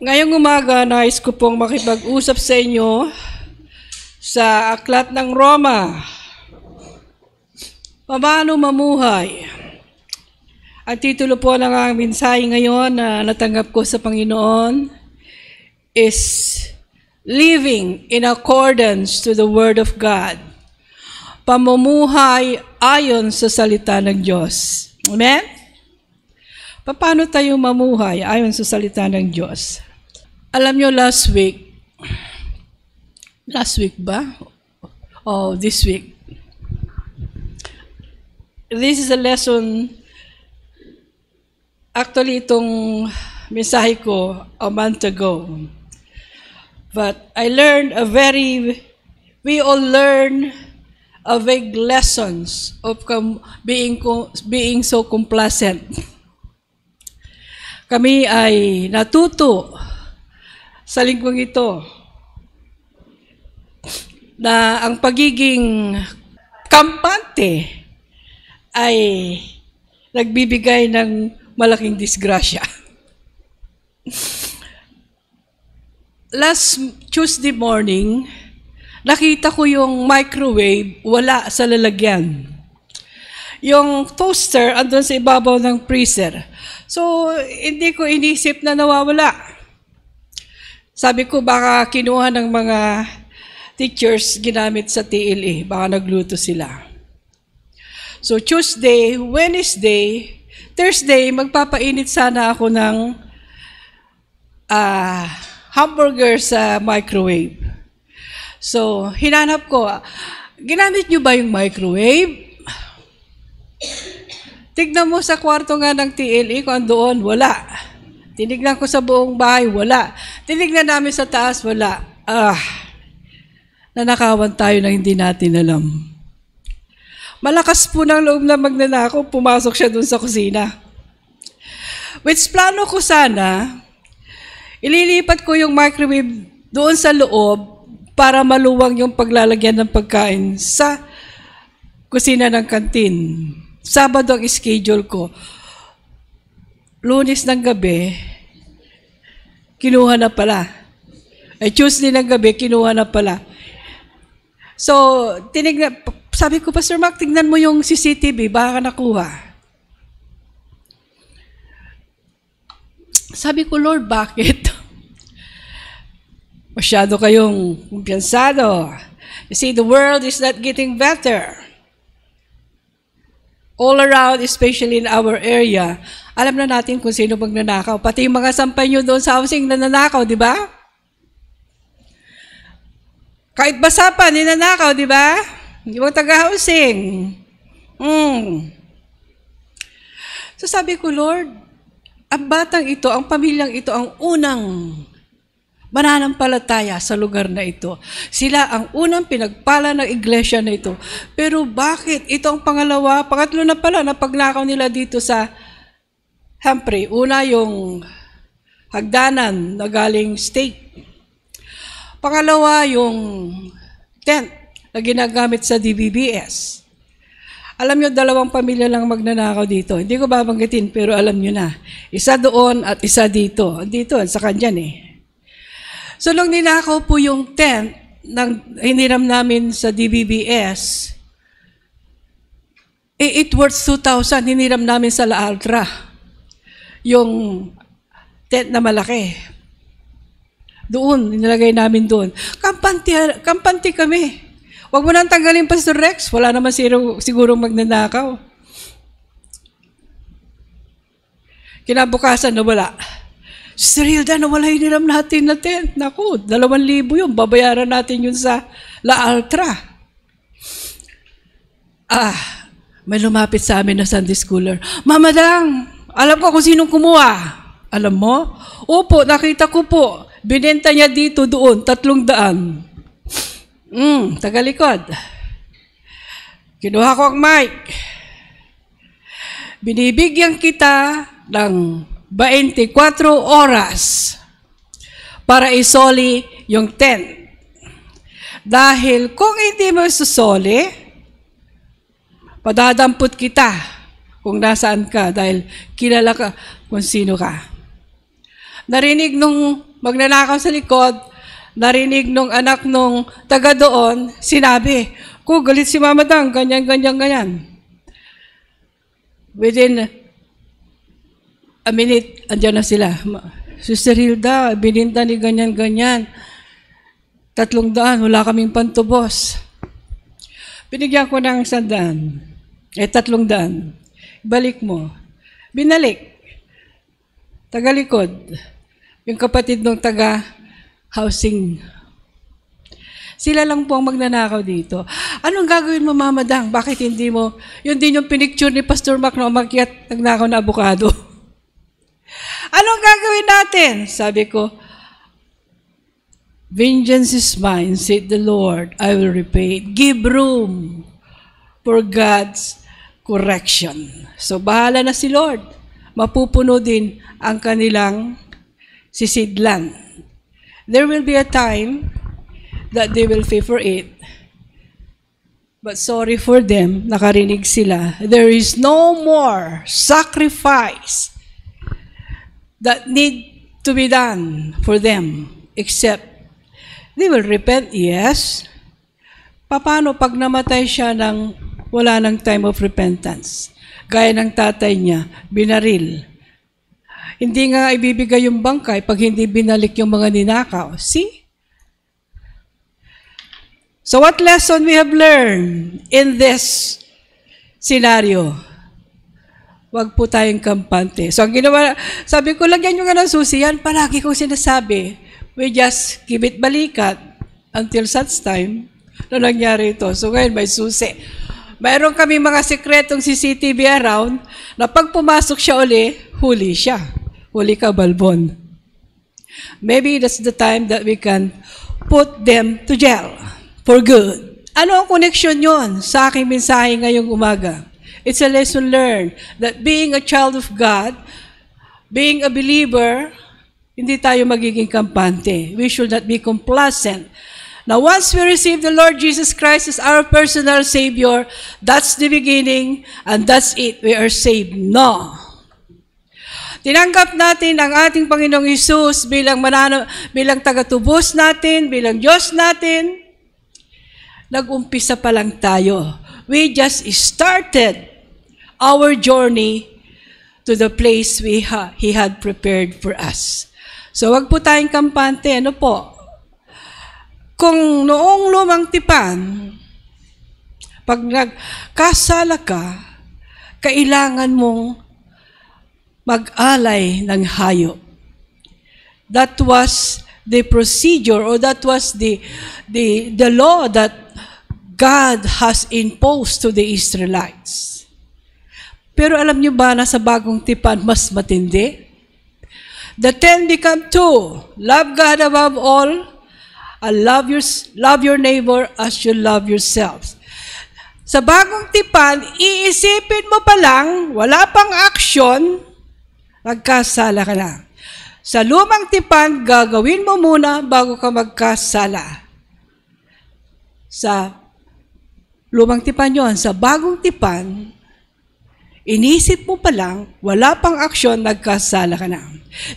Ngayong umaga, nais ko pong makipag-usap sa inyo sa Aklat ng Roma. Paano mamuhay? Ang titulo po ng aking mensahe ngayon na natanggap ko sa Panginoon is Living in Accordance to the Word of God. Pamumuhay ayon sa salita ng Diyos. Amen? Paano tayo mamuhay ayon sa salita ng Diyos? Alam nyo, last week ba? This week. This is a lesson, actually itong mensahe ko a month ago. But I learned we all learn a vague lessons of being so complacent. Kami ay natuto sa linggong ito na ang pagiging kampante ay nagbibigay ng malaking disgrasya. Last Tuesday morning, nakita ko yung microwave wala sa lalagyan. Yung toaster andun sa ibabaw ng freezer. So, hindi ko inisip na nawawala. Sabi ko, baka kinuha ng mga teachers ginamit sa TLE. Baka nagluto sila. So, Tuesday, Wednesday, Thursday, magpapainit sana ako ng hamburger sa microwave. So, hinanap ko, ginamit nyo ba yung microwave? Tignan mo sa kwarto nga ng TLE kung doon, wala. Tinignan ko sa buong bahay, wala. Tinignan namin sa taas, wala. Nanakawan tayo na hindi natin alam. Malakas po ng loob na magnanakaw, pumasok siya dun sa kusina. Which plano ko sana, ililipat ko yung microwave doon sa loob para maluwang yung paglalagyan ng pagkain sa kusina ng kantin. Sabado ang schedule ko. Lunes ng gabi, kinuha na pala. Tuesday ng gabi, kinuha na pala. So, sabi ko, Pastor Mark, tignan mo yung CCTV, baka nakuha. Sabi ko, Lord, bakit? Masyado kayong kumpiyansado. You see, the world is not getting better. All around, especially in our area, alam na natin kung sino magnanakaw. Pati yung mga sampay nyo doon sa housing nananakaw, di ba? Kahit basa pa, ninanakaw, di ba? Yung taga-housing. So sabi ko, Lord, ang batang ito, ang pamilyang ito, ang unang mananampalataya sa lugar na ito. Sila ang unang pinagpala ng iglesia na ito. Pero bakit? Ito ang pangalawa, pangatlo na pala na pagnakaw nila dito sa Humphrey. Una yung hagdanan na galing state. Pangalawa yung tent na ginagamit sa DBBS. Alam nyo, dalawang pamilya lang magnanakaw dito. Hindi ko babanggitin, pero alam nyo na. Isa doon at isa dito. Dito, sa kanyan eh. So, nung ninakaw po yung tent ng hiniram namin sa DBBS, it worth 2,000, hiniram namin sa La Altra. Yung tent na malaki. Doon, nilagay namin doon. Kampante kami. Huwag mo nang tanggalin, Pastor Rex. Wala naman siguro magnanakaw. Kinabukasan na wala. Sister Hilda, nawala hiniram natin na tent. Naku, 2,000 yun. Babayaran natin yun sa La Altra. May lumapit sa amin na Sunday schooler. Mama Dang, alam ko kung sinong kumuha. Alam mo? Opo, nakita ko po. Binenta niya dito doon, 300. Tagalikod. Kinuha ko ang mic. Binibigyan kita ng 24 oras para isoli yung tent. Dahil kung hindi mo susoli, padadampot kita kung nasaan ka dahil kilala ka kung sino ka. Narinig nung magnanakaw sa likod, narinig nung anak nung taga doon, sinabi, galit si Mama Dang, ganyan, ganyan, ganyan. Within a minute, andyan na sila. Sister Hilda, bininta ni ganyan, ganyan. 300, wala kaming pantubos. Binigyan ko ng 100. 300. Balik mo. Binalik. Tagalikod. Yung kapatid ng taga-housing. Sila lang po ang magnanakaw dito. Anong gagawin mo, Mama Dang? Bakit hindi mo? Yun din yung pinicture ni Pastor Mac na umakyat, nagnakaw na abukado. Anong gagawin natin? Sabi ko, vengeance is mine, said the Lord, I will repay it. Give room for God's correction. So, bahala na si Lord. Mapupuno din ang kanilang sisidlan. There will be a time that they will pay for it. But sorry for them, nakarinig sila. There is no more sacrifice that need to be done for them except they will repent, yes. Paano pag namatay siya ng wala ng time of repentance? Gaya ng tatay niya, binaril. Hindi nga ibibigay yung bangkay pag hindi binalik yung mga ninakaw. See? So what lesson we have learned in this scenario? Huwag po tayong kampante. So ang ginawa, sabi ko, lagyan nyo nga ng susi yan. Palagi kong sinasabi, we just give it balikat until such time na nangyari ito. So ngayon may susi. Mayroon kami mga sekretong CCTV around na pag pumasok siya uli, huli siya. Huli ka, Balbon. Maybe that's the time that we can put them to jail. For good. Ano ang connection yon sa aking mensahe ngayong umaga? It's a lesson learned that being a child of God, being a believer, hindi tayo magiging kampante. We should not be complacent. Now, once we receive the Lord Jesus Christ as our personal Savior, that's the beginning and that's it. We are saved. No. Tinanggap natin ang ating Panginoong Hesus bilang tagatubos natin, bilang Diyos natin. Nag-umpisa pa lang tayo. We just started our journey to the place He had prepared for us. So, wag po tayong kampante. Ano po? Kung noong lumang tipan, pag nagkasala ka, kailangan mong mag-alay ng hayop. That was the procedure or that was the law that God has imposed to the Israelites. Pero alam niyo ba na sa bagong tipan mas matindi? The 10 become 2. Love God above all and love your neighbor as you love yourselves. Sa bagong tipan, iisipin mo pa lang, wala pang action, nagkasala ka na. Sa lumang tipan, gagawin mo muna bago ka magkasala. Sa lumang tipan yon, sa bagong tipan, inisip mo pa lang, wala pang aksyon, nagkasala ka na.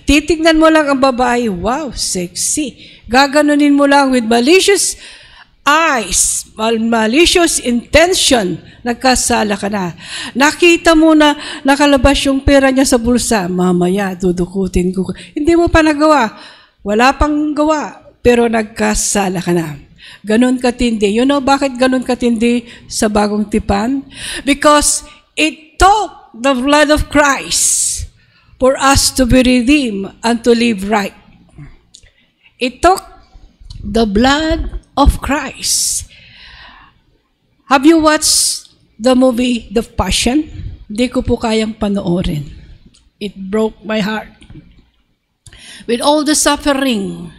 Titignan mo lang ang babae, wow, sexy. Gaganunin mo lang with malicious eyes, malicious intention, nagkasala ka na. Nakita mo na nakalabas yung pera niya sa bulsa, mamaya, dudukutin ko. Hindi mo pa nagawa, wala pang gawa, pero nagkasala ka na. Ganon katindi. You know bakit ganon katindi sa bagong tipan? Because it took the blood of Christ for us to be redeemed and to live right. It took the blood of Christ. Have you watched the movie The Passion? Hindi ko po kayang panoorin. It broke my heart. With all the suffering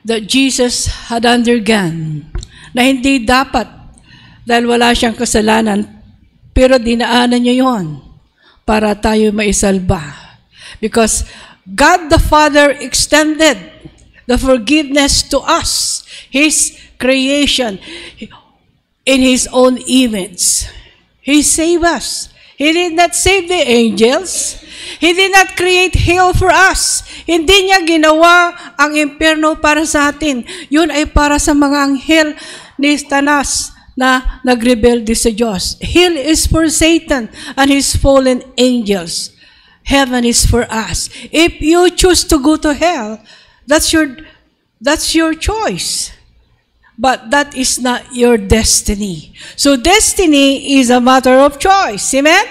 that Jesus had undergone, na hindi dapat dahil wala siyang kasalanan, pero dinaanan niya yon para tayo maisalba. Because God the Father extended the forgiveness to us, His creation, in His own image. He saved us. He did not save the angels. He did not create hell for us. Hindi niya ginawa ang impyerno para sa atin. Yun ay para sa mga anghel ni Satanas na nagrebelde sa Diyos. Hell is for Satan and his fallen angels. Heaven is for us. If you choose to go to hell, that's your choice. But that is not your destiny. So destiny is a matter of choice. Amen?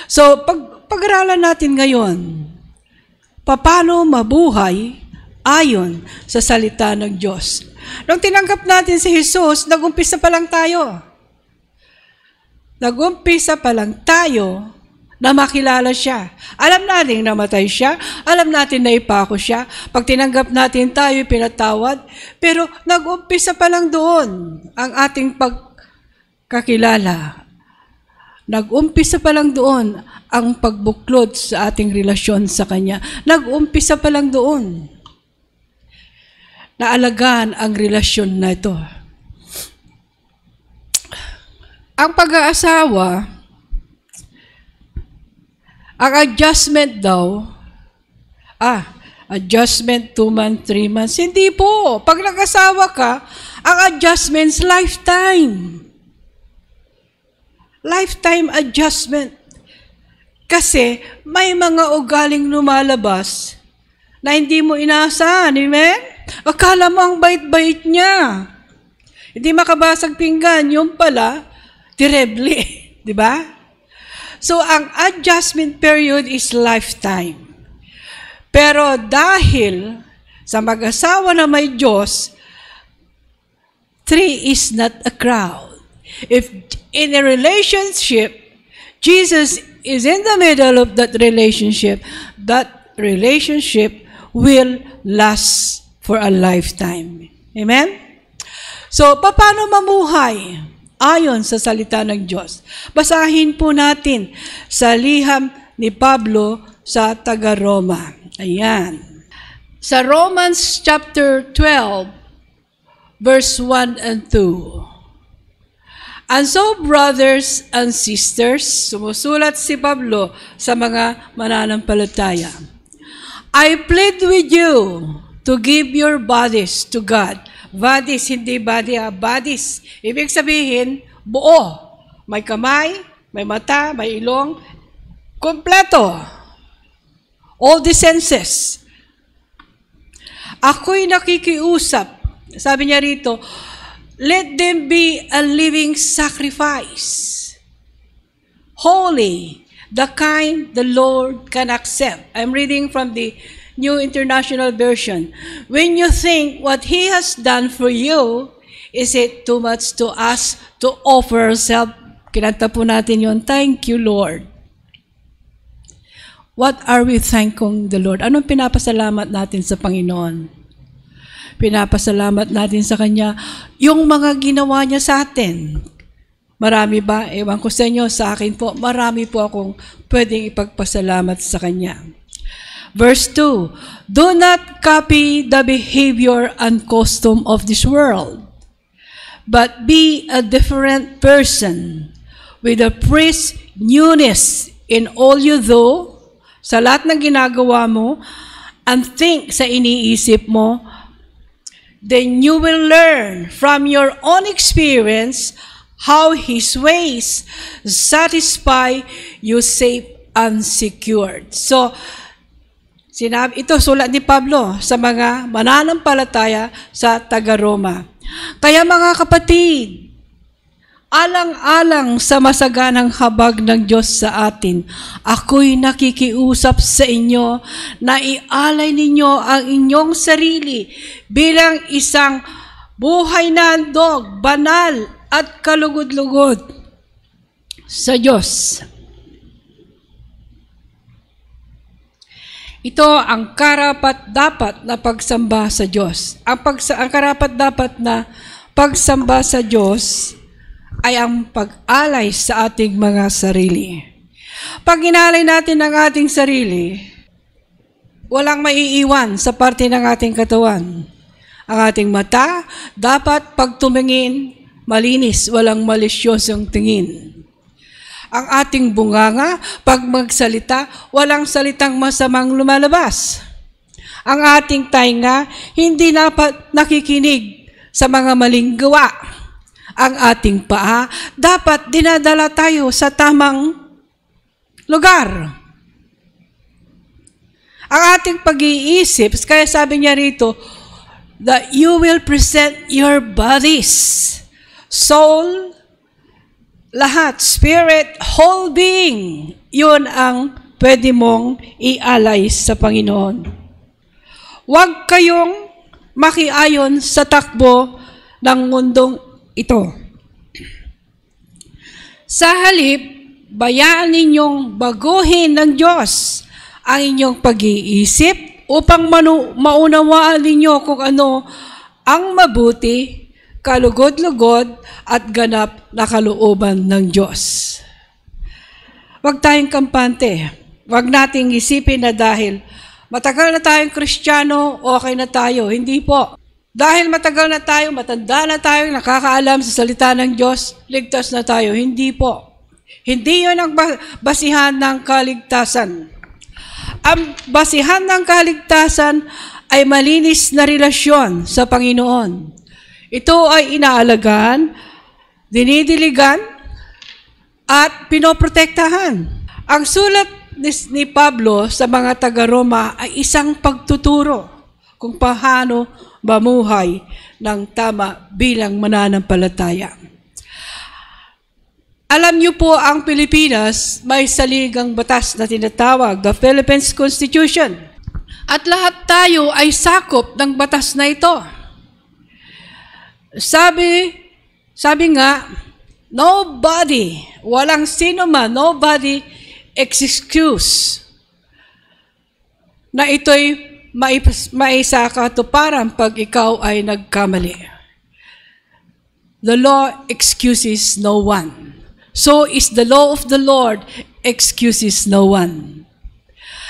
So pag-aralan natin ngayon, paano mabuhay ayon sa salita ng Diyos. Nung tinanggap natin si Jesus, nag-umpisa pa lang tayo. Nag-umpisa pa lang tayo na makilala siya. Alam natin namatay siya. Alam natin na ipako siya. Pag tinanggap natin tayo, pinatawad. Pero nag-umpisa pa lang doon ang ating pagkakilala. Nag-umpisa pa lang doon ang pagbuklod sa ating relasyon sa Kanya. Nag-umpisa pa lang doon. Naalagaan ang relasyon na ito. Ang pag-aasawa, ang adjustment daw, adjustment 2 months, 3 months. Hindi po. Pag nag-asawa ka, ang adjustment's lifetime. Lifetime adjustment. Kasi may mga ugaling lumalabas na hindi mo inaasahan. Amen? Akala mo ang bait-bait niya. Hindi makabasag pinggan. Yung pala, terrible. Di ba? So, ang adjustment period is lifetime. Pero dahil sa mag-asawa na may Diyos, 3 is not a crowd. If in a relationship, Jesus is in the middle of that relationship will last for a lifetime. Amen? So, paano mamuhay ayon sa salita ng Diyos? Basahin po natin sa liham ni Pablo sa taga-Roma. Ayan. Sa Romans chapter 12, verse 1 and 2. And so, brothers and sisters, sumusulat si Pablo sa mga mananampalataya, I plead with you to give your bodies to God. Bodies, hindi body, bodies. Ibig sabihin, buo. May kamay, may mata, may ilong. Kompleto. All the senses. Ako'y nakikiusap. Sabi niya rito, let them be a living sacrifice. Holy, the kind the Lord can accept. I'm reading from the New International Version. When you think what He has done for you, is it too much to us to offer ourselves? Kinanta po natin yun. Thank you, Lord. What are we thanking the Lord? Anong pinapasalamat natin sa Panginoon? Pinapasalamat natin sa Kanya yung mga ginawa niya sa atin. Marami ba? Ewan ko sa inyo, sa akin po, marami po akong pwedeng ipagpasalamat sa Kanya. Verse 2, do not copy the behavior and custom of this world, but be a different person with a fresh newness in all you do, sa lahat ng ginagawa mo, and think sa iniisip mo, then you will learn from your own experience how His ways satisfy you safe and secured. So, ito sulat ni Pablo sa mga mananampalataya sa taga-Roma. Kaya mga kapatid, alang-alang sa masaganang habag ng Diyos sa atin, ako'y nakikiusap sa inyo na ialay ninyo ang inyong sarili bilang isang buhay na handog, banal at kalugod-lugod sa Diyos. Ito ang karapat-dapat na pagsamba sa Diyos. Ang karapat-dapat na pagsamba sa Diyos ay ang pag-alay sa ating mga sarili. Pag inalay natin ang ating sarili, walang maiiwan sa parte ng ating katawan. Ang ating mata, dapat pag tumingin, malinis, walang malisyosong tingin. Ang ating bunganga, pag magsalita, walang salitang masamang lumalabas. Ang ating tainga, hindi nakikinig sa mga maling gawa. Ang ating paa, dapat dinadala tayo sa tamang lugar. Ang ating pag-iisip, kaya sabi niya rito, that you will present your bodies, soul, lahat, spirit, whole being. Yun ang pwede mong ialay sa Panginoon. Huwag kayong makiayon sa takbo ng mundong ito. Sa halip, bayaan ninyong baguhin ng Diyos ang inyong pag-iisip upang maunawaan ninyo kung ano ang mabuti, kalugod-lugod at ganap na kalooban ng Diyos. Huwag tayong kampante. Huwag nating isipin na dahil matagal na tayong Kristiyano, okay na tayo. Hindi po. Dahil matagal na tayo, matanda na tayo, nakakaalam sa salita ng Diyos, ligtas na tayo. Hindi po. Hindi yun ang basihan ng kaligtasan. Ang basihan ng kaligtasan ay malinis na relasyon sa Panginoon. Ito ay inaalagaan, dinidiligan, at pinoprotektahan. Ang sulat ni Pablo sa mga taga-Roma ay isang pagtuturo kung paano mamuhay ng tama bilang mananampalataya. Alam niyo po, ang Pilipinas may saligang batas na tinatawag, the Philippines Constitution. At lahat tayo ay sakop ng batas na ito. Sabi nga, walang sino man, nobody excuse na ito'y maisakatuparan pag ikaw ay nagkamali. The law excuses no one. So is the law of the Lord excuses no one.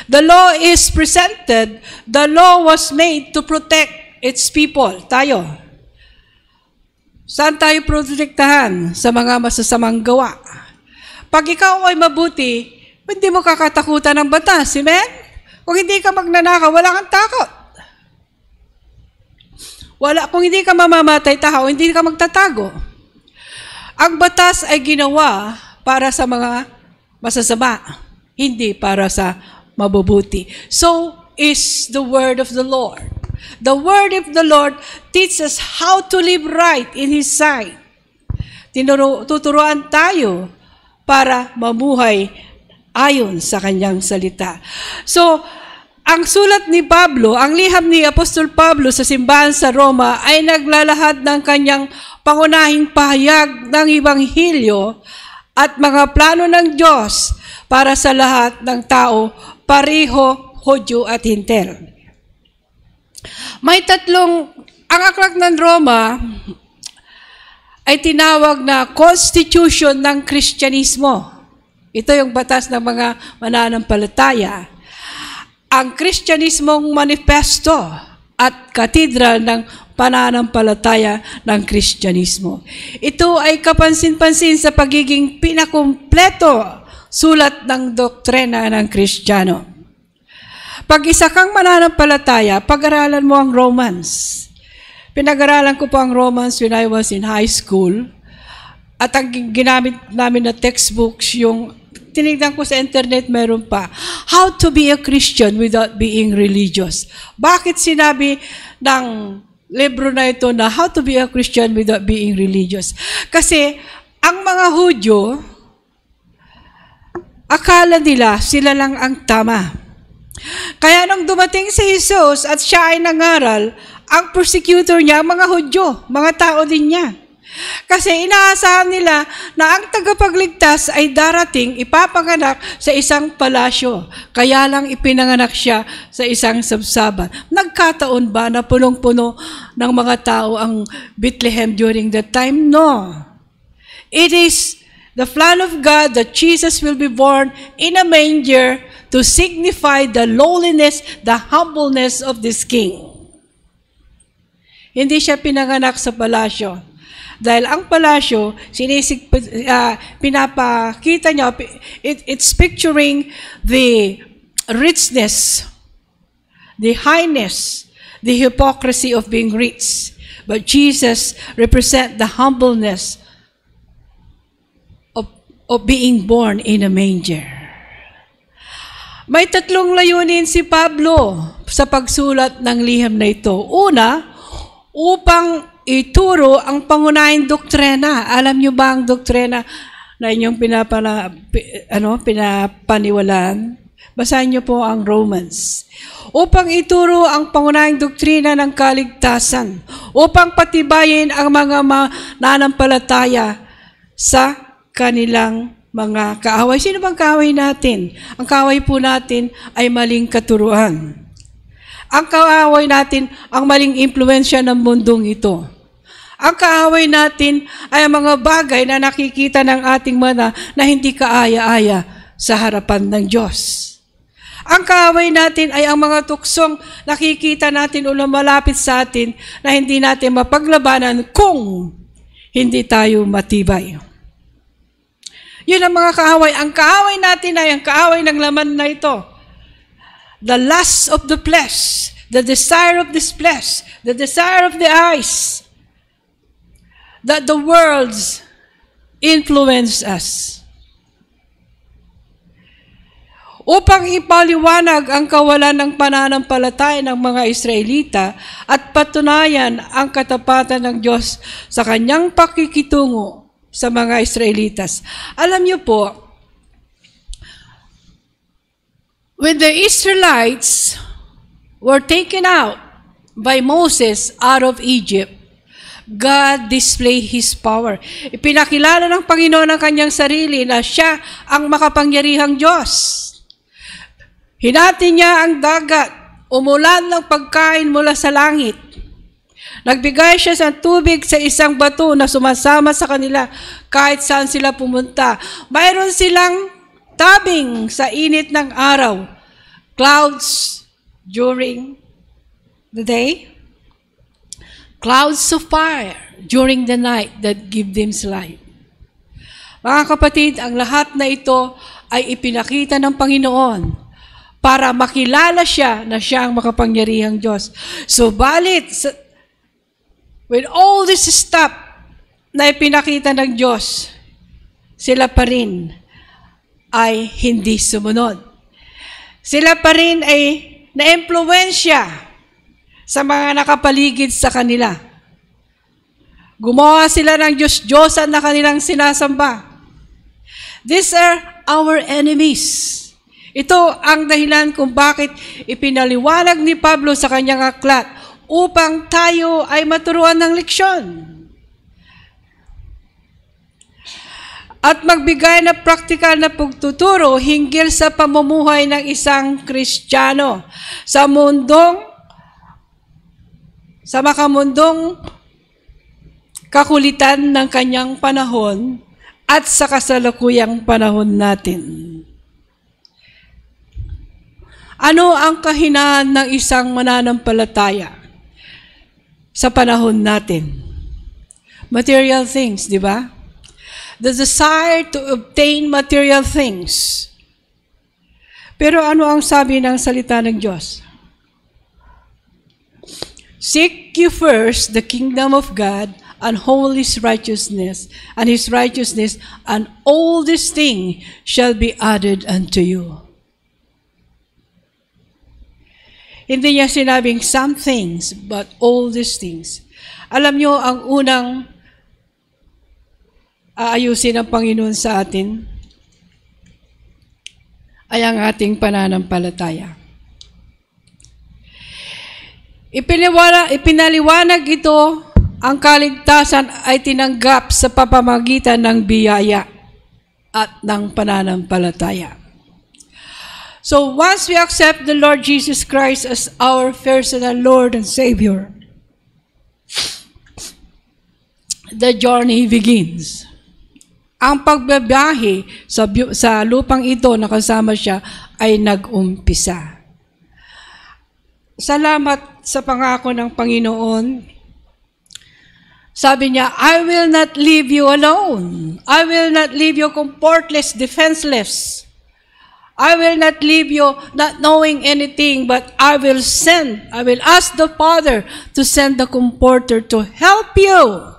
The law is presented, the law was made to protect its people. Tayo. Saan tayo protektahan? Sa mga masasamang gawa. Pag ikaw ay mabuti, hindi mo kakatakutan ng batas. Amen? Kung hindi ka magnanakaw, wala kang takot. Kung hindi ka mamamatay tao, hindi ka magtatago. Ang batas ay ginawa para sa mga masasama, hindi para sa mabubuti. So is the word of the Lord. The word of the Lord teaches us how to live right in His sight. Tuturuan tayo para mamuhay ayon sa Kanyang salita. So, ang sulat ni Pablo, ang liham ni Apostol Pablo sa simbahan sa Roma ay naglalahad ng kanyang pangunahing pahayag ng Ebanghelyo at mga plano ng Diyos para sa lahat ng tao, pareho, Hudyo at Hintil. Ang aklat ng Roma ay tinawag na Constitution ng Kristyanismo. Ito yung batas ng mga mananampalataya. Ang Kristyanismong manifesto at katedral ng pananampalataya ng Kristyanismo. Ito ay kapansin-pansin sa pagiging pinakumpleto sulat ng doktrina ng Kristiyano. Pag isa kang mananampalataya, pag-aralan mo ang Romans. Pinag-aralan ko po ang Romans when I was in high school. At ang ginamit namin na textbooks, yung tinignan ko sa internet, meron pa. How to be a Christian without being religious. Bakit sinabi ng libro na ito na how to be a Christian without being religious? Kasi ang mga Hudyo, akala nila sila lang ang tama. Kaya nung dumating si Jesus at siya ay nangaral, ang persecutor niya, mga Hudyo, mga tao din niya. Kasi inaasahan nila na ang tagapagligtas ay darating, ipapanganak sa isang palasyo. Kaya lang ipinanganak siya sa isang sabsaban. Nagkataon ba na punong-puno ng mga tao ang Bethlehem during that time? No. It is the plan of God that Jesus will be born in a manger to signify the lowliness, the humbleness of this king. Hindi siya pinanganak sa palasyo. Dahil ang palasyo, pinapakita niya, it's picturing the richness, the highness, the hypocrisy of being rich. But Jesus represents the humbleness of being born in a manger. May tatlong layunin si Pablo sa pagsulat ng liham na ito. Una, upang ituro ang pangunahing doktrina. Alam niyo ba ang doktrina na inyong pinapaniwalaan? Basahin niyo po ang Romans. Upang ituro ang pangunahing doktrina ng kaligtasan, upang patibayin ang mga mananampalataya sa kanilang mga kaaway. Sino bang kaaway natin? Ang kaaway po natin ay maling katuruan. Ang kaaway natin ang maling impluensya ng mundong ito. Ang kaaway natin ay ang mga bagay na nakikita ng ating mata na hindi kaaya-aya sa harapan ng Diyos. Ang kaaway natin ay ang mga tuksong nakikita natin o lumalapit sa atin na hindi natin mapaglabanan kung hindi tayo matibay. Yun ang mga kaaway. Ang kaaway natin ay ang kaaway ng laman na ito. The lust of the flesh, the desire of this flesh, the desire of the eyes, that the world's influence us. Upang ipaliwanag ang kawalan ng pananampalataya ng mga Israelita at patunayan ang katapatan ng Diyos sa kanyang pakikitungo sa mga Israelitas. Alam niyo po, when the Israelites were taken out by Moses out of Egypt, God displayed His power. Ipinakilala ng Panginoon ang kanyang sarili na siya ang makapangyarihang Diyos. Hinati niya ang dagat, umulan ng pagkain mula sa langit. Nagbigay siya ng tubig sa isang bato na sumasama sa kanila kahit saan sila pumunta. Mayroon silang tabing sa init ng araw. Clouds during the day. Clouds of fire during the night that give them light. Mga kapatid, ang lahat na ito ay ipinakita ng Panginoon para makilala siya na siya ang makapangyarihang Diyos. Subalit, with all this stuff na ipinakita ng Diyos, sila pa rin ay hindi sumunod. Sila pa rin ay na-impluwensya sa mga nakapaligid sa kanila. Gumawa sila ng Diyos-Diyosan na kanilang sinasamba. These are our enemies. Ito ang dahilan kung bakit ipinaliwanag ni Pablo sa kanyang aklat upang tayo ay maturuan ng leksyon. At magbigay na praktikal na pagtuturo hinggil sa pamumuhay ng isang Kristiyano sa makamundong kakulitan ng kanyang panahon at sa kasalukuyang panahon natin. Ano ang kahinaan ng isang mananampalataya sa panahon natin? Material things, di ba? The desire to obtain material things. Pero ano ang sabi ng salita ng Diyos? Seek you first the kingdom of God and all His righteousness, and all these things shall be added unto you. Hindi niya sinabing some things, but all these things. Alam niyo, ang unang aayusin ng Panginoon sa atin ay ang ating pananampalataya. Ipinaliwanag ito, ang kaligtasan ay tinanggap sa pamamagitan ng biyaya at ng pananampalataya. So once we accept the Lord Jesus Christ as our personal Lord and Savior, the journey begins. Ang pagbabiyahe sa lupang ito na kasama siya ay nag-umpisa. Salamat sa pangako ng Panginoon Sabi niya, I will not leave you alone. I will not leave you comfortless, defenseless. I will not leave you not knowing anything, but I will ask the Father to send the Comforter to help you,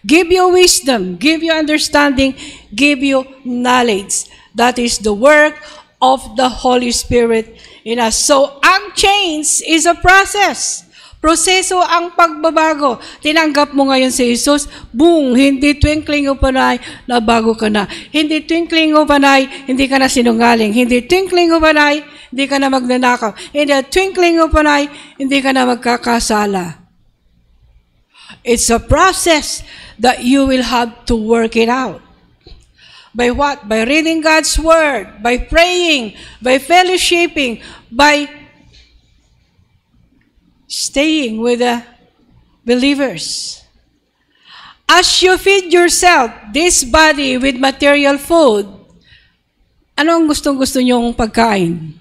give you wisdom, give you understanding, give you knowledge. That is the work of the Holy Spirit in us. So, ang change is a process. Proseso ang pagbabago. Tinanggap mo ngayon si Jesus, boom, hindi twinkling of an eye, nabago ka na. Hindi twinkling of an eye, hindi ka na sinungaling. Hindi twinkling of an eye, hindi ka na magnanakaw. Hindi twinkling of an eye, hindi ka na magkakasala. It's a process that you will have to work it out. By what? By reading God's Word, by praying, by fellowshipping, by staying with the believers. As you feed yourself, this body with material food, ano ang gustong-gusto niyong pagkain?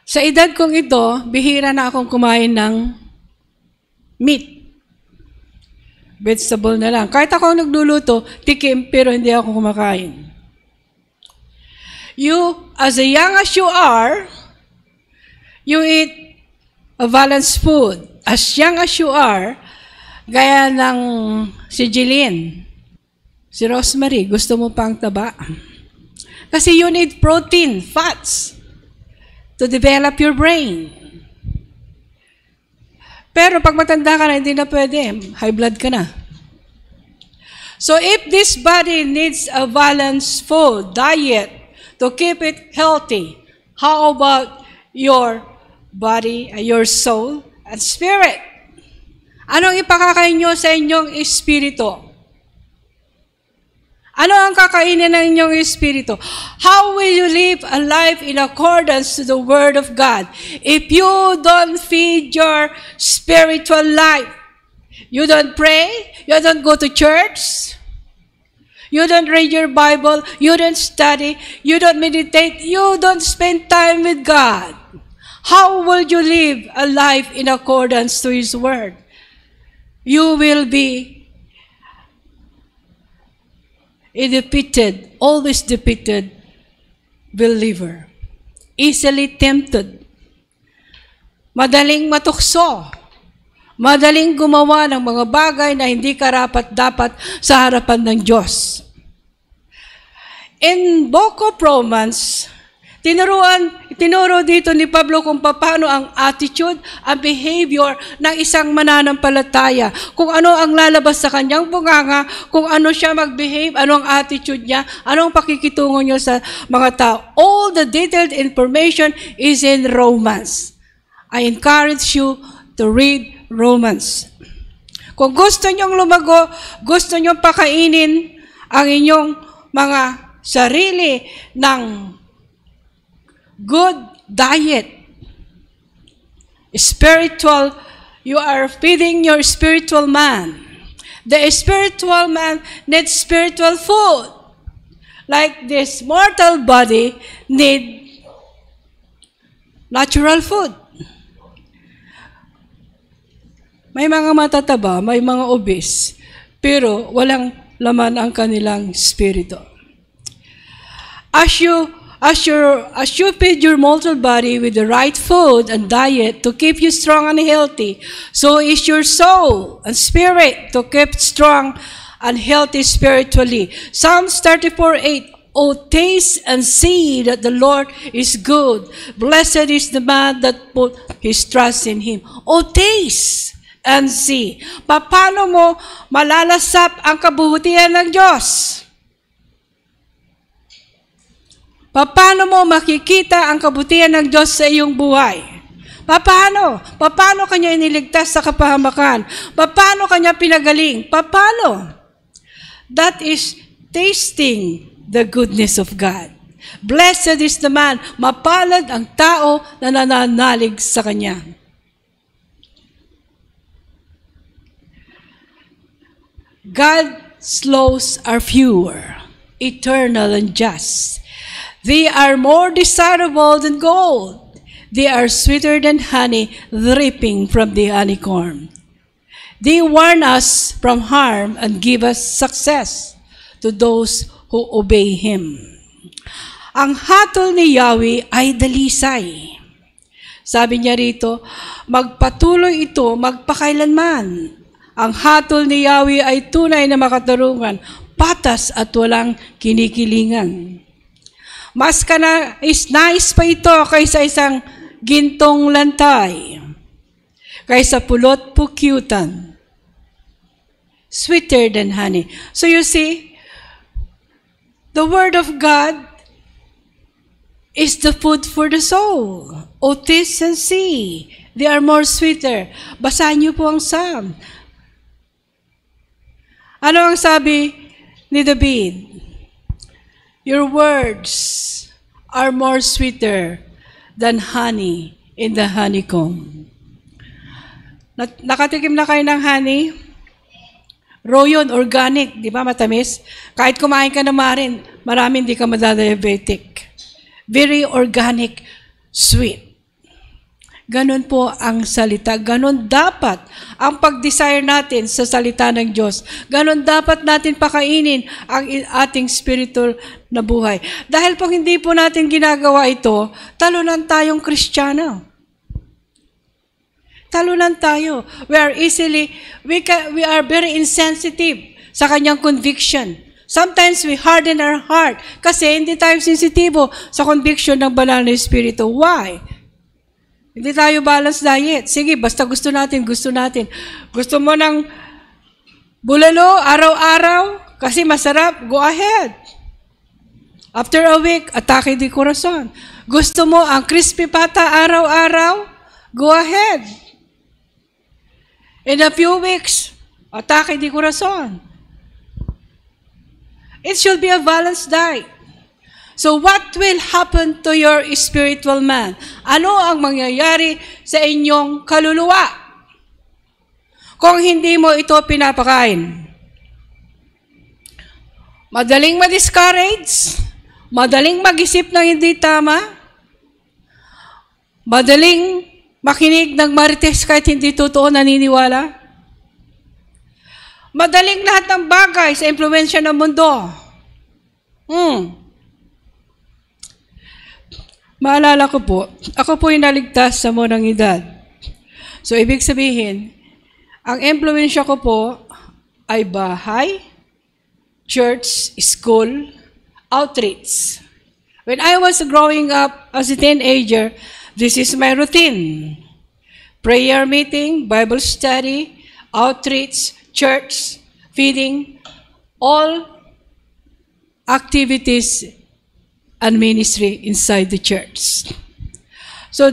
Sa edad kong ito, bihira na akong kumain ng meat. Vegetable na lang. Kahit ako nagluluto, tikim, pero hindi ako kumakain. You, as young as you are, you eat a balanced food. As young as you are, gaya ng si Jeline, si Rosemary, gusto mo pang taba? Kasi you need protein, fats, to develop your brain. Pero pag matanda ka na, hindi na pwede. High blood ka na. So if this body needs a balanced food, diet, to keep it healthy, how about your body, your soul, and spirit? Anong ipakakain nyo sa inyong espiritu? Ano ang kakainin ng inyong espiritu? How will you live a life in accordance to the Word of God if you don't feed your spiritual life? You don't pray? You don't go to church? You don't read your Bible? You don't study? You don't meditate? You don't spend time with God? How will you live a life in accordance to His Word? You will be a defeated, always defeated believer. Easily tempted. Madaling matukso. Madaling gumawa ng mga bagay na hindi karapat-dapat sa harapan ng Diyos. In Book of Romans, tinuro dito ni Pablo kung paano ang attitude, ang behavior ng isang mananampalataya. Kung ano ang lalabas sa kanyang bunganga, kung ano siya mag-behave, ano ang attitude niya, ano ang pakikitungo niya sa mga tao. All the detailed information is in Romans. I encourage you to read Romans. Kung gusto niyong lumago, gusto niyong pakainin ang inyong mga sarili ng good diet, spiritual, you are feeding your spiritual man. The spiritual man needs spiritual food. Like this mortal body need natural food. May mga matataba, may mga obese, pero walang laman ang kanilang spirito. As you feed your mortal body with the right food and diet to keep you strong and healthy, so is your soul and spirit to keep strong and healthy spiritually. Psalms 34:8. Oh, taste and see that the Lord is good. Blessed is the man that put his trust in Him. Oh, taste and see. Paano mo malalasap ang kabutihan ng Diyos? Paano mo makikita ang kabutihan ng Diyos sa iyong buhay? Paano? Paano kanya iniligtas sa kapahamakan? Paano kanya pinagaling? Paano? That is tasting the goodness of God. Blessed is the man, mapalad ang tao na nananalig sa kanya. God's laws are pure, eternal, and just. They are more desirable than gold. They are sweeter than honey dripping from the honeycomb. They warn us from harm and give us success to those who obey Him. Ang hatol ni Yahweh ay dalisay. Sabi niya rito, magpatuloy ito magpakailanman. Ang hatol ni Yahweh ay tunay na makatarungan, patas at walang kinikilingan. Mas nais pa ito kaysa isang gintong lantay, kaysa pulot pukyutan. Sweeter than honey. So you see, the Word of God is the food for the soul. O taste and see, they are more sweeter. Basahin niyo po ang Psalm. Ano ang sabi ni David? Your words are more sweeter than honey in the honeycomb. Nakatikim na kayo ng honey? Raw yun, organic, di ba matamis? Kahit kumain ka na marami hindi ka madadiabetic. Very organic, sweet. Ganon po ang salita. Ganon dapat ang pag-desire natin sa salita ng Diyos. Ganon dapat natin pakainin ang ating spiritual na buhay. Dahil pag hindi po natin ginagawa ito, talunan tayong Kristiyano. Talunan tayo. We are very insensitive sa kanyang conviction. Sometimes we harden our heart kasi hindi tayo sensitibo sa conviction ng banal na Espiritu. Why? Hindi tayo balanced diet. Sige, basta gusto natin. Gusto mo ng bulalo araw-araw kasi masarap, go ahead. After a week, atake di corazon. Gusto mo ang crispy pata araw-araw, go ahead. In a few weeks, atake di corazon. It should be a balanced diet. So what will happen to your spiritual man? Ano ang mangyayari sa inyong kaluluwa kung hindi mo ito pinapakain? Madaling ma-discourage, madaling mag-isip ng hindi tama, madaling makinig ng marites kahit hindi totoo naniniwala, madaling lahat ng bagay sa impluwensya ng mundo. Maalala ko po, ako po yung naligtas sa munang edad. So, ibig sabihin, ang impluwensya ko po ay bahay, church, school, outreach. When I was growing up as a teenager, this is my routine. Prayer meeting, Bible study, outreach, church, feeding, all activities and ministry inside the church. So,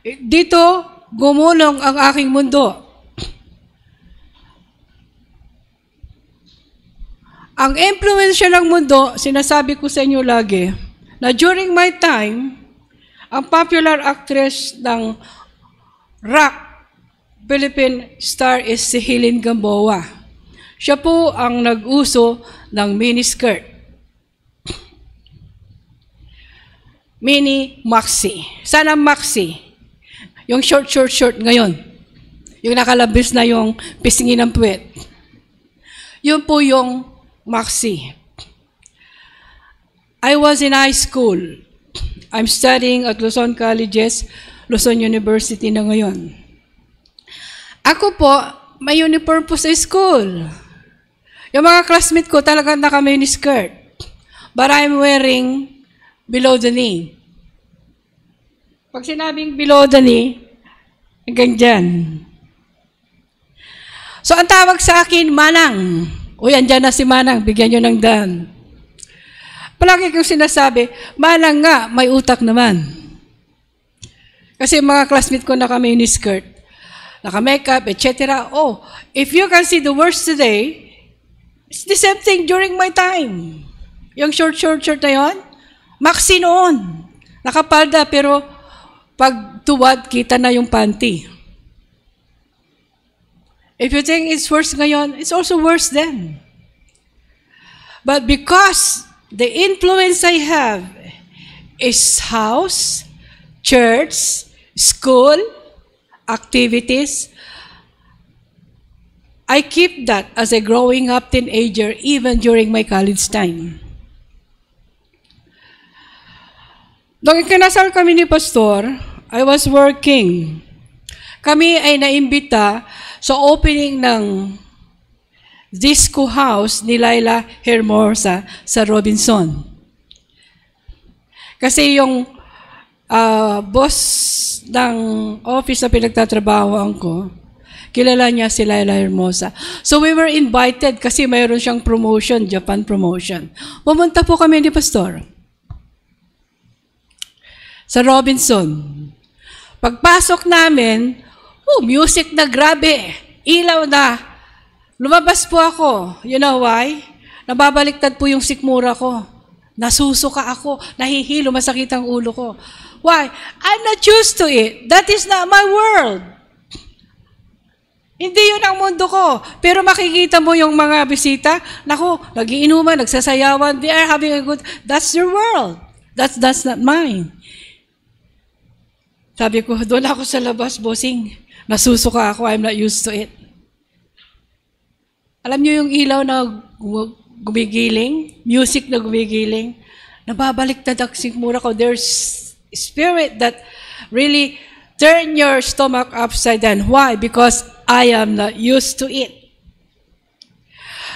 dito, gumulong ang aking mundo. Ang impluwensya ng mundo, sinasabi ko sa inyo lagi, na during my time, ang popular actress ng rock Philippine star is si Helen Gamboa. Siya po ang nag-uso ng miniskirt. Mini maxi. Sana maxi. Yung short ngayon. Yung nakalabis na yung pisngi ng puwet. Yun po yung maxi. I was in high school. I'm studying at Luzon Colleges, Luzon University na ngayon. Ako po, may uniform po sa school. Yung mga classmate ko talagang naka-miniskirt. But I'm wearing below the knee. Pag sinabing below the knee, hanggang dyan. So, ang tawag sa akin, Manang. Uy, andyan na si Manang, bigyan nyo ng daan. Palagi kong sinasabi, Manang nga, may utak naman. Kasi mga classmate ko naka-miniskirt, naka-makeup, etc. Oh, if you can see the words today, it's the same thing during my time. Yung short na yon, maxi noon. Nakapalda, pero pag tuwad, kita na yung panty. If you think it's worse ngayon, it's also worse then. But because the influence I have is house, church, school, activities, I keep that as a growing up teenager even during my college time. Nung ikinasal kami ni Pastor, I was working. Kami ay naimbita sa opening ng disco house ni Laila Hermosa sa Robinson. Kasi yung boss ng office na pinagtatrabahoan ko, kilala niya si Laila Hermosa. So we were invited kasi mayroon siyang promotion, Japan promotion. Pumunta po kami ni Pastor sa Robinson. Pagpasok namin, music na grabe, ilaw na. Lumabas po ako. You know why? Nababaliktad po yung sikmura ko. Nasusuka ako, nahihilo, masakit ang ulo ko. Why? I'm not used to it. That is not my world. Hindi yun ang mundo ko. Pero makikita mo yung mga bisita, naku, nagiinuman, nagsasayawan, they are having a good, that's their world. That's not mine. Sabi ko, doon ako sa labas, bossing. Nasusuka ako, I'm not used to it. Alam niyo yung ilaw na gumigiling, music na gumigiling, nababaliktad ang sikmura ko. There's spirit that really turn your stomach upside down. Why? Because I am not used to it.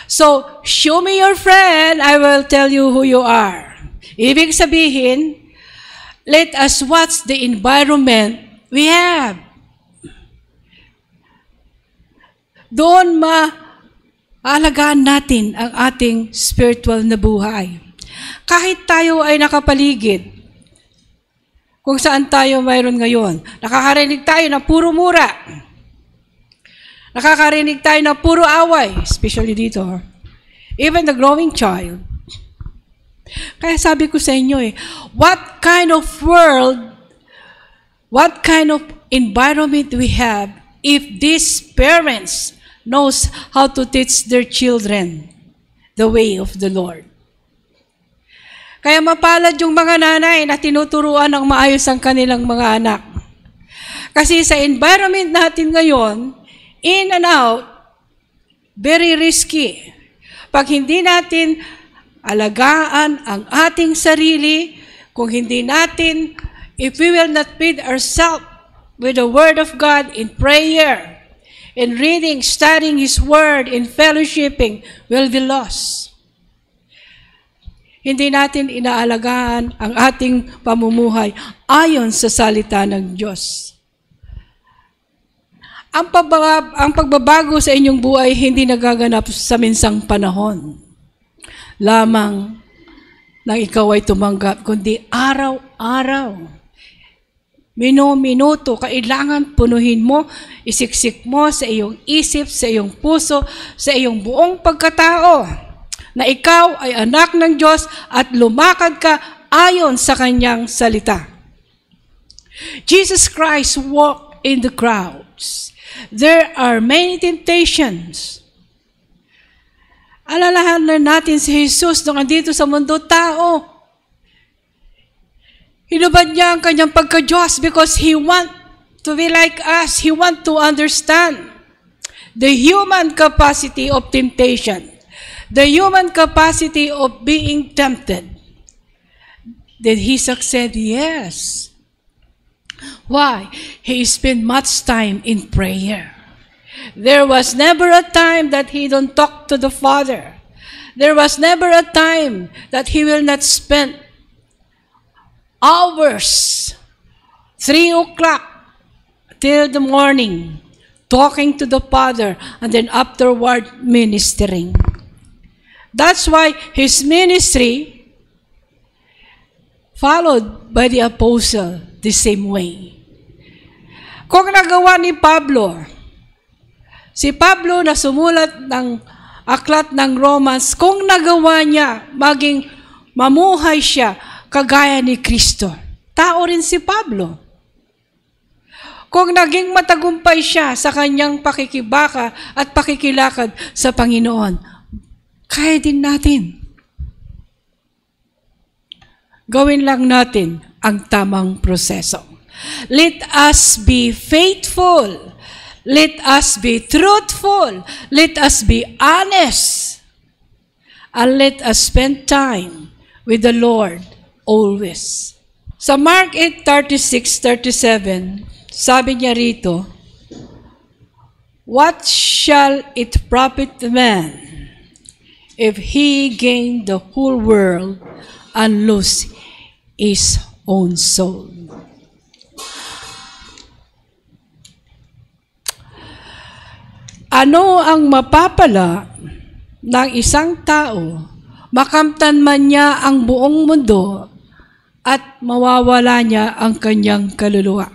So, show me your friend, I will tell you who you are. Ibig sabihin, let us watch the environment we have. Doon maalagaan natin ang ating spiritual na buhay. Kahit tayo ay nakapaligid, kung saan tayo mayroon ngayon, nakakarinig tayo na puro mura. Nakakarinig tayo na puro away, especially dito. Even the growing child. Kaya sabi ko sa inyo what kind of world, what kind of environment we have if these parents knows how to teach their children the way of the Lord. Kaya mapalad yung mga nanay na tinuturuan ng maayos ang kanilang mga anak. Kasi sa environment natin ngayon, in and out, very risky. Pag hindi natin alagaan ang ating sarili, kung hindi natin, if we will not feed ourselves with the Word of God in prayer, in reading, studying His Word, in fellowshipping, we'll be lost. Hindi natin inaalagaan ang ating pamumuhay ayon sa salita ng Diyos. Ang pagbabago sa inyong buhay hindi nagaganap sa minsang panahon. Lamang nang ikaw ay tumanggap, kundi araw-araw. Minuto, kailangan punuhin mo, isiksik mo sa iyong isip, sa iyong puso, sa iyong buong pagkatao, na ikaw ay anak ng Diyos at lumakad ka ayon sa Kanyang salita. Jesus Christ walked in the crowds. There are many temptations. Alalahanan natin si Jesus nung andito sa mundo tao. Hinubad niya ang Kanyang pagka-Diyos because He want to be like us. He want to understand the human capacity of temptation. The human capacity of being tempted. Did He succeed? Yes. Why? He spent much time in prayer. There was never a time that He don't talk to the Father. There was never a time that He will not spend hours, 3 o'clock till the morning, talking to the Father, and then afterward ministering. That's why His ministry followed by the apostle the same way. Kung nagawa ni Pablo, si Pablo na sumulat ng aklat ng Romans, kung nagawa niya maging mamuhay siya kagaya ni Kristo, tao rin si Pablo. Kung naging matagumpay siya sa kanyang pakikibaka at pakikilakad sa Panginoon, kaya din natin. Gawin lang natin ang tamang proseso. Let us be faithful. Let us be truthful. Let us be honest. And let us spend time with the Lord always. Sa Mark 8:36-37, sabi niya rito, what shall it profit the man if he gain the whole world and lose his own soul? Ano ang mapapala ng isang tao, makamtan man niya ang buong mundo at mawawala niya ang kanyang kaluluwa?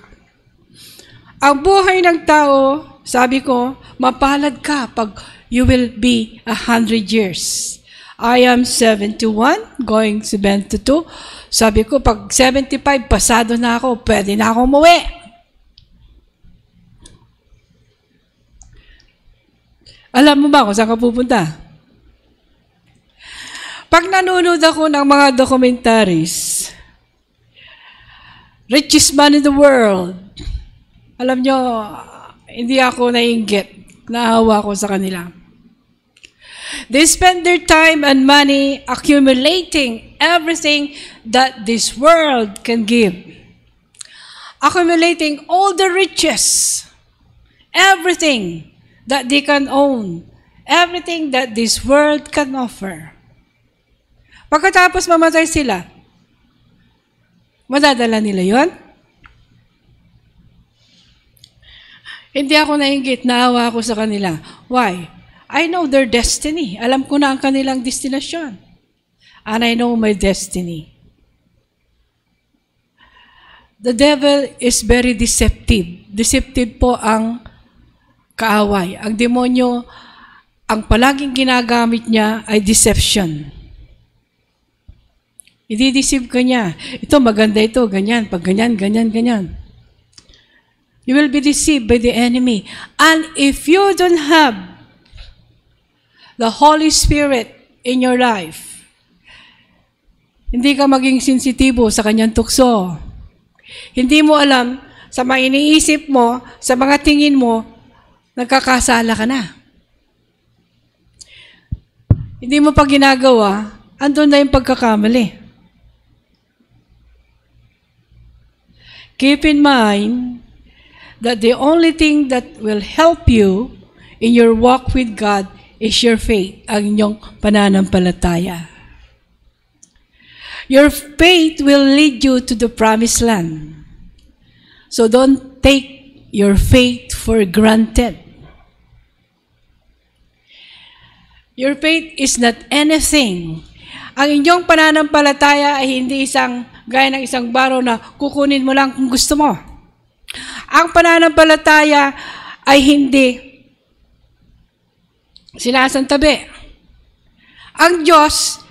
Ang buhay ng tao, sabi ko, mapalad ka pag you will be 100 years. I am 71, going 72. Sabi ko, pag 75, pasado na ako, pwede na ako umuwi. Alam mo ba kung saan ka pupunta? Pag nanonood ako ng mga documentaries, richest man in the world, alam nyo, hindi ako naiinggit. Naawa ko sa kanila. They spend their time and money accumulating everything that this world can give. Accumulating all the riches, everything that they can own, everything that this world can offer. Pagkatapos mamatay sila, madadala nila yon? Hindi ako nainggit, naawa ako sa kanila. Why? I know their destiny. Alam ko na ang kanilang destinasyon. And I know my destiny. The devil is very deceptive. Deceptive po ang kaaway. Ang demonyo, ang palaging ginagamit niya ay deception. I-deceive ka niya. Ito, maganda ito, ganyan. Pag ganyan, ganyan, ganyan. You will be deceived by the enemy. And if you don't have the Holy Spirit in your life, hindi ka maging sensitibo sa kanyang tukso. Hindi mo alam, sa mga iniisip mo, sa mga tingin mo, nagkakasala ka na. Hindi mo pa ginagawa, andun na yung pagkakamali. Keep in mind that the only thing that will help you in your walk with God is your faith, ang inyong pananampalataya. Your faith will lead you to the promised land. So don't take your faith for granted. Your faith is not anything. Ang inyong pananampalataya ay hindi gaya ng isang baro na kukunin mo lang kung gusto mo. Ang pananampalataya ay hindi sinasantabi. Ang Diyos,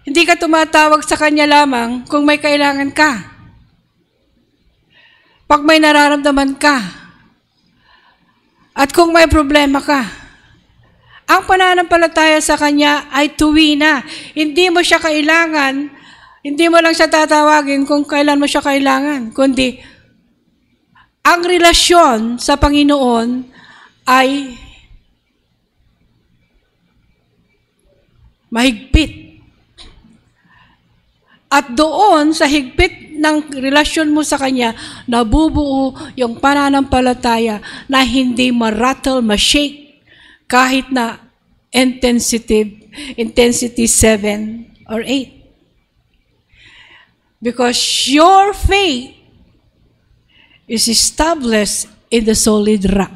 hindi ka tumatawag sa Kanya lamang kung may kailangan ka. Pag may nararamdaman ka, at kung may problema ka, ang pananampalataya sa Kanya ay tuwina. Hindi mo siya kailangan, hindi mo lang siya tatawagin kung kailan mo siya kailangan, kundi ang relasyon sa Panginoon ay mahigpit. At doon, sa higpit ng relasyon mo sa Kanya, nabubuo yung pananampalataya na hindi ma-rattle, ma-shake, kahit na intensity 7 or 8. Because your faith is established in the solid rock,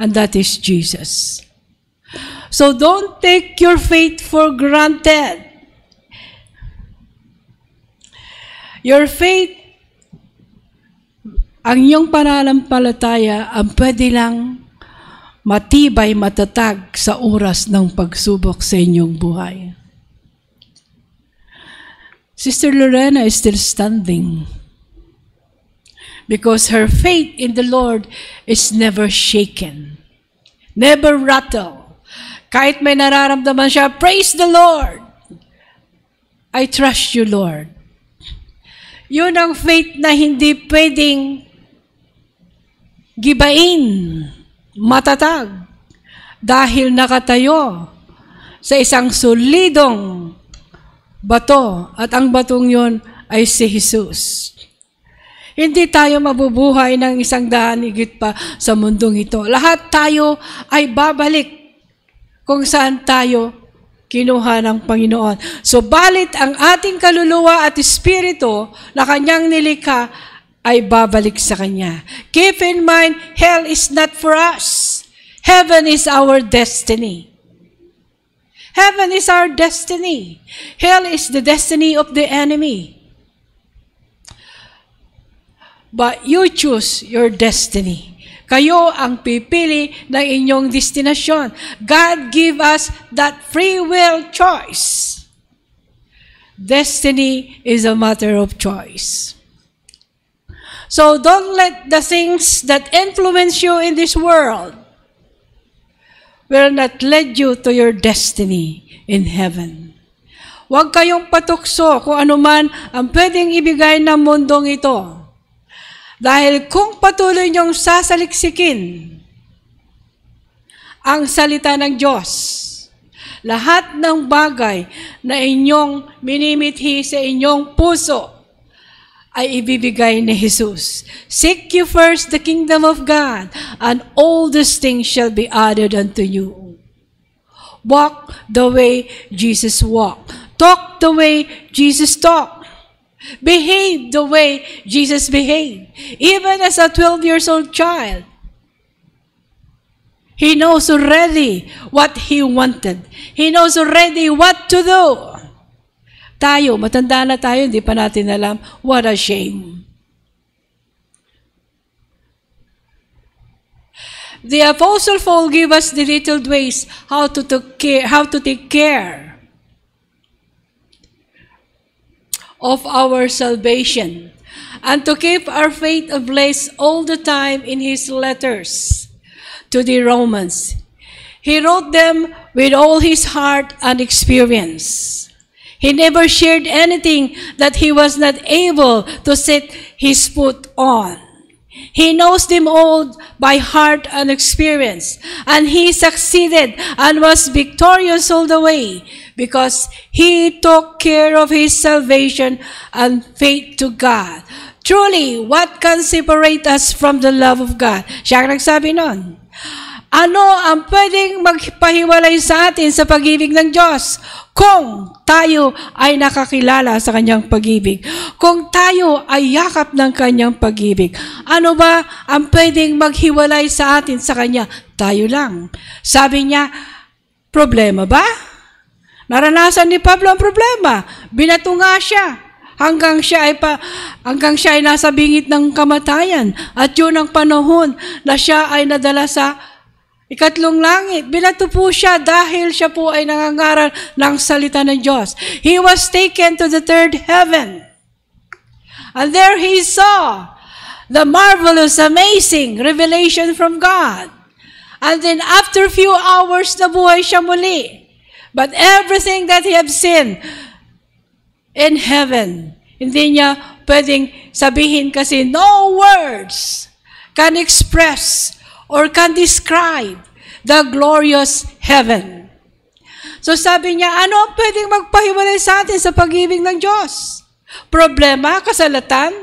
and that is Jesus. So don't take your faith for granted. Your faith, ang iyong pananampalataya, ang pwede lang matibay, matatag sa oras ng pagsubok sa inyong buhay. Sister Lorena is still standing because her faith in the Lord is never shaken, never rattled. Kahit may nararamdaman siya, praise the Lord. I trust you, Lord. Yun ang faith na hindi pwedeng gibain. matatag dahil nakatayo sa isang solidong bato at ang batong yon ay si Jesus. Hindi tayo mabubuhay ng 100 higit pa sa mundong ito. Lahat tayo ay babalik kung saan tayo kinuha ng Panginoon. Subalit ang ating kaluluwa at espiritu na Kanyang nilikha ay babalik sa Kanya. Keep in mind, hell is not for us. Heaven is our destiny. Heaven is our destiny. Hell is the destiny of the enemy. But you choose your destiny. Kayo ang pipili ng inyong destinasyon. God give us that free will choice. Destiny is a matter of choice. So don't let the things that influence you in this world will not lead you to your destiny in heaven. Huwag kayong patukso kung anuman ang pwedeng ibigay ng mundong ito. Dahil kung patuloy niyong sasaliksikin ang salita ng Diyos, lahat ng bagay na inyong minimithi sa inyong puso ay ibibigay ni Jesus. Seek you first the kingdom of God, and all these things shall be added unto you. Walk the way Jesus walked. Talk the way Jesus talked. Behave the way Jesus behaved. Even as a 12 years old child, he knows already what he wanted. He knows already what to do. Tayo, matanda na tayo, hindi pa natin alam. What a shame. The Apostle Paul gave us the detailed ways how to take care of our salvation, and to keep our faith ablaze all the time in his letters to the Romans. He wrote them with all his heart and experience. He never shared anything that he was not able to set his foot on. He knows them all by heart and experience, and he succeeded and was victorious all the way because he took care of his salvation and faith to God. Truly, what can separate us from the love of God? Siya ang nagsabi nun. Ano ang pwedeng magpahiwalay sa atin sa pag-ibig ng Diyos kung tayo ay nakakilala sa Kanyang pag-ibig? Kung tayo ay yakap ng Kanyang pag-ibig, ano ba ang pwedeng maghiwalay sa atin sa Kanya? Tayo lang. Sabi niya, problema ba? Naranasan ni Pablo ang problema. Binato nga siya. Hanggang siya ay nasa bingit ng kamatayan. At yun ang panahon na siya ay nadala sa ikatlong langit. Binato po siya dahil siya po ay nangangaral ng salita ng Diyos. He was taken to the third heaven. And there he saw the marvelous, amazing revelation from God. And then after few hours, nabuhay siya muli. But everything that he had seen in heaven, hindi niya pwedeng sabihin kasi no words can express or can describe the glorious heaven. So sabi niya, ano ang pwedeng magpahiwalay sa atin sa pag-ibig ng Diyos? Problema, kasalatan,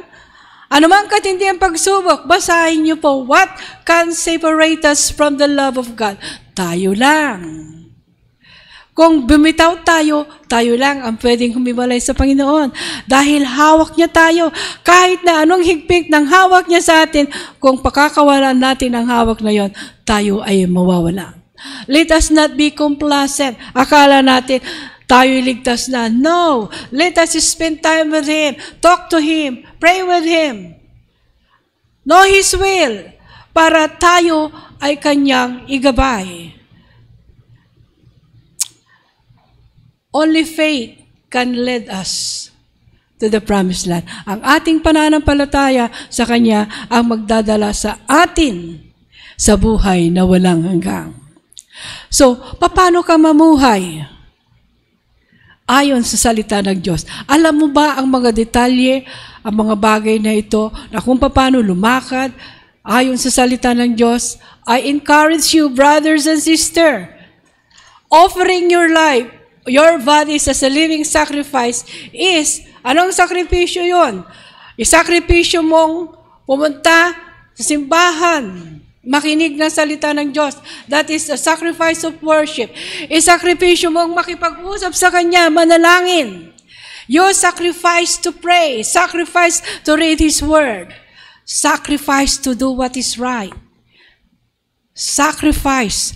anumang katindihang pagsubok, basahin niyo po, what can separate us from the love of God? Tayo lang. Kung bumitaw tayo, tayo lang ang pwedeng humiwalay sa Panginoon. Dahil hawak niya tayo. Kahit na anong higpit ng hawak niya sa atin, kung pakakawalan natin ang hawak na yon, tayo ay mawawala. Let us not be complacent. Akala natin, tayo'y ligtas na. No. Let us spend time with Him. Talk to Him. Pray with Him. Know His will. Para tayo ay Kanyang igabay. Only faith can lead us to the promised land. Ang ating pananampalataya sa Kanya ang magdadala sa atin sa buhay na walang hanggang. So, paano ka mamuhay? Ayon sa salita ng Diyos. Alam mo ba ang mga detalye, ang mga bagay na ito, na kung paano lumakad ayon sa salita ng Diyos, I encourage you, brothers and sisters, offering your life, your bodies as a living sacrifice is, anong sakripisyo yon? Isakripisyo mong pumunta sa simbahan, makinig ng salita ng Diyos. That is a sacrifice of worship. Isakripisyo mong makipag-usap sa Kanya, manalangin. You sacrifice to pray, sacrifice to read His Word, sacrifice to do what is right, sacrifice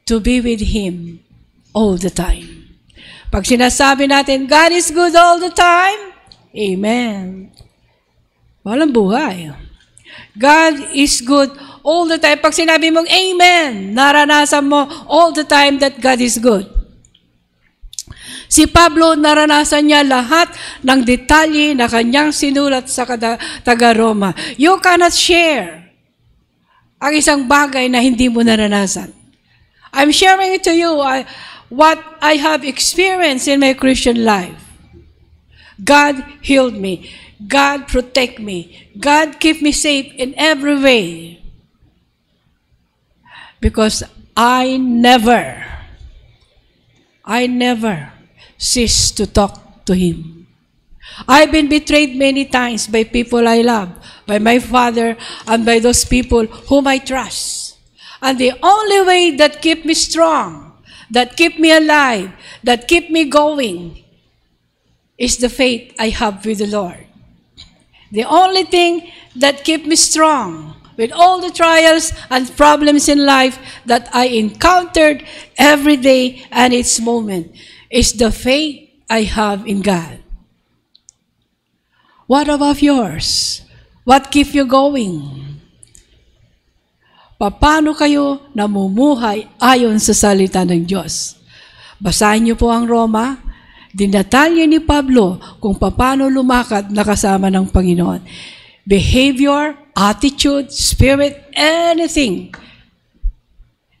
to be with Him all the time. Pag sinasabi natin, God is good all the time, amen. Walang buhay. God is good all the time. Pag sinabi mong amen, naranasan mo all the time that God is good. Si Pablo, naranasan niya lahat ng detalye na kanyang sinulat sa taga-Roma. You cannot share ang isang bagay na hindi mo naranasan. I'm sharing it to you what I have experienced in my Christian life. God healed me. God protect me. God keep me safe in every way. Because I never cease to talk to Him. I've been betrayed many times by people I love, by my father, and by those people whom I trust. And the only way that keep me strong, that keep me alive, that keep me going, is the faith I have with the Lord. The only thing that keep me strong with all the trials and problems in life that I encountered every day and its moment is the faith I have in God. What about yours? What keep you going? Paano kayo namumuhay ayon sa salita ng Diyos? Basahin niyo po ang Roma. Dinatalya ni Pablo kung paano lumakad na kasama ng Panginoon. Behavior, attitude, spirit, anything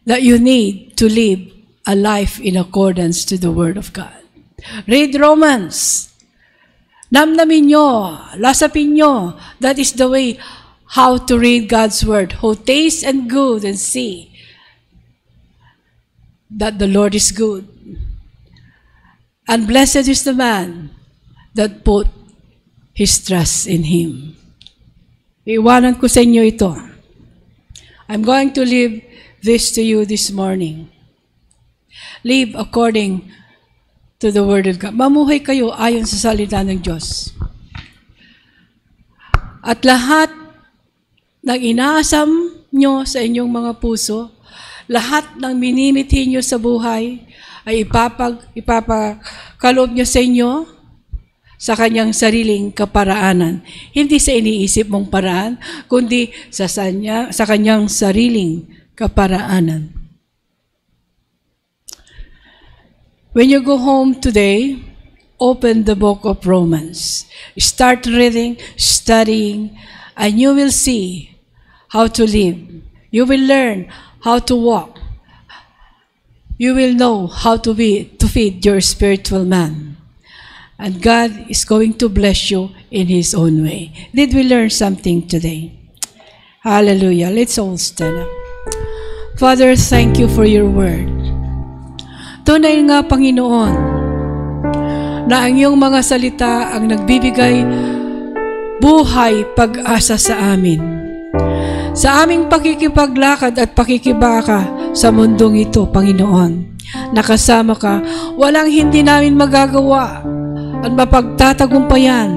that you need to live a life in accordance to the Word of God. Read Romans. Namnamin nyo, lasapin nyo. That is the way how to read God's Word. Who taste and good and see that the Lord is good. And blessed is the man that put his trust in Him. Iwanan ko sa inyo ito. I'm going to leave this to you this morning. Live according to the Word of God. Mamuhay kayo ayon sa salita ng Diyos. At lahat ng inaasam nyo sa inyong mga puso, lahat ng minimithi nyo sa buhay, ay ipapakalob nyo sa inyo sa kanyang sariling kaparaanan. Hindi sa iniisip mong paraan, kundi sa kanyang sariling kaparaanan. When you go home today, open the book of Romans. Start reading, studying, and you will see how to live. You will learn how to walk. You will know how to feed your spiritual man. And God is going to bless you in His own way. Did we learn something today? Hallelujah. Let's all stand up. Father, thank you for your word. Tunay nga, Panginoon, na ang iyong mga salita ang nagbibigay buhay, pag-asa sa amin. Sa aming pakikipaglakad at pakikibaka sa mundong ito, Panginoon, nakasama ka, walang hindi namin magagawa at mapagtatagumpayan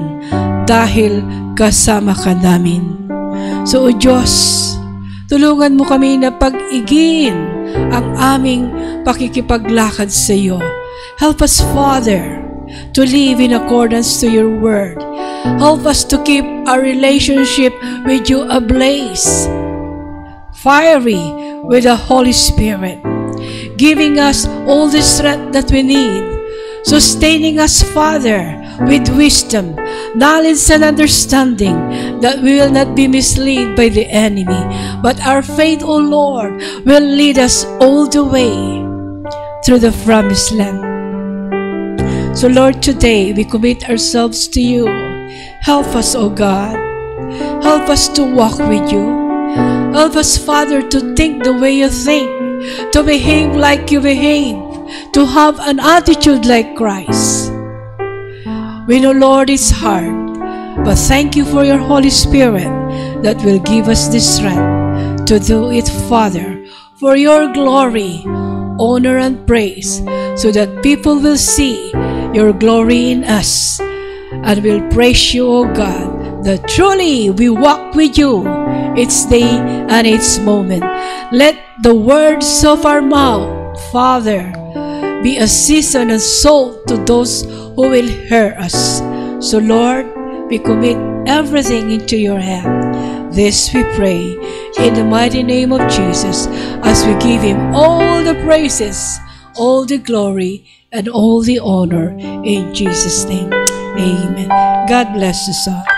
dahil kasama ka namin. So, O Diyos, tulungan mo kami na pag-igiin ang aming pakikipaglakad sa iyo. Help us, Father, to live in accordance to your word. Help us to keep our relationship with you ablaze, fiery with the Holy Spirit, giving us all the strength that we need, sustaining us, Father, with wisdom, knowledge, and understanding, that we will not be misled by the enemy, but our faith, O Lord, will lead us all the way through the promised land. So, Lord, today we commit ourselves to you. Help us, O God. Help us to walk with you. Help us, Father, to think the way you think, to behave like you behave, to have an attitude like Christ. We know, Lord, it's hard, but thank you for your Holy Spirit that will give us the strength to do it, Father, for your glory, honor, and praise, so that people will see your glory in us and will praise you, O God, that truly we walk with you. It's day and it's moment. Let the words of our mouth, Father, be a season and salt to those who will hear us. So, Lord, we commit everything into your hand. This we pray in the mighty name of Jesus, as we give him all the praises, all the glory, and all the honor in Jesus' name. Amen. God bless us all.